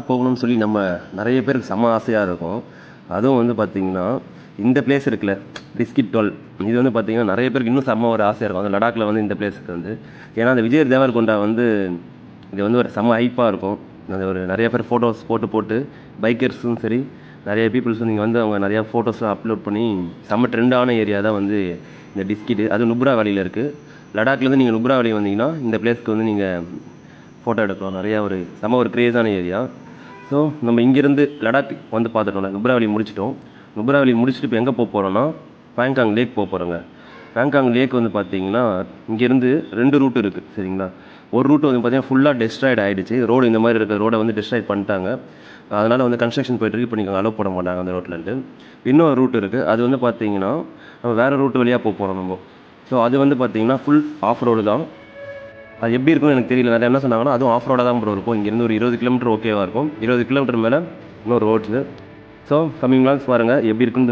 போகணும்னு சொல்லி நம்ம நிறைய பேருக்கு செம்ம ஆசையாக இருக்கும். அதுவும் வந்து பார்த்திங்கன்னா, இந்த பிளேஸ் இருக்குல்ல, பிஸ்கிட் 12 இது வந்து பார்த்திங்கன்னா நிறைய பேருக்கு இன்னும் செம்ம ஒரு ஆசையாக இருக்கும். அந்த லடாக்கில் வந்து இந்த பிளேஸுக்கு வந்து ஏன்னா அந்த விஜய் தேவரகொண்டா வந்து இது வந்து ஒரு செம்ம ஹைப்பாக இருக்கும். அது ஒரு நிறைய பேர் ஃபோட்டோஸ் போட்டு பைக்கர்ஸும் சரி நிறைய பீப்புள்ஸும் நீங்கள் வந்து அவங்க நிறையா ஃபோட்டோஸ்லாம் அப்லோட் பண்ணி செம்ம ட்ரெண்டான ஏரியா தான் வந்து இந்த டிஸ்கிட்டு. அது நுப்ரா வேலியில் இருக்குது. லடாக்லேருந்து நீங்கள் நுப்ரா வேலி வந்தீங்கன்னா இந்த பிளேஸ்க்கு வந்து நீங்கள் ஃபோட்டோ எடுக்கலாம். நிறையா ஒரு செம்ம ஒரு க்ரேஸான ஏரியா. ஸோ நம்ம இங்கேருந்து லடாக் வந்து பார்த்துட்டோம்ல, நுப்ரா வேலி முடிச்சிட்டோம். நுப்ரா வேலி முடிச்சுட்டு இப்போ எங்கே போகிறோன்னா பேங்காங் லேக் போகிறோங்க. பேங்காங் லேக் வந்து பார்த்தீங்கன்னா இங்கேருந்து 2 ரூட் இருக்குது சரிங்களா. ஒரு ரூட் வந்து பார்த்தீங்கன்னா ஃபுல்லாக டெஸ்ட்ராய்டு ஆகிடுச்சு. ரோடு இந்த மாதிரி இருக்கிற ரோடை வந்து டெஸ்ட்ராய்ட் பண்ணிட்டாங்க. அதனால் வந்து கன்ஸ்ட்ரக்ஷன் போய்ட்டுருக்கு. இப்போ நீங்கள் அலோவ் பண்ண மாட்டாங்க அந்த ரோட்லேருந்து. இன்னொரு ரூட் இருக்குது. அது வந்து பார்த்தீங்கன்னா நம்ம வேறு ரூட் வழியாக போகிறோம் நம்ம. ஸோ அது வந்து பார்த்தீங்கன்னா ஃபுல் ஆஃப் ரோடு தான். அது எப்படி இருக்கும்னு எனக்கு தெரியல. நிறைய என்ன சொன்னாங்கன்னா அதுவும் ஆஃப் ரோடாக தான் ப்ரோ இருக்கும். இங்கேருந்து ஒரு 20 கிலோமீட்டர் ஓகேவாக இருக்கும். 20 கிலோமீட்டர் மேலே இன்னும் ரோட்ஸு. ஸோ கம்மிங் லாக்ஸ் பாருங்கள் எப்படி இருக்குன்னு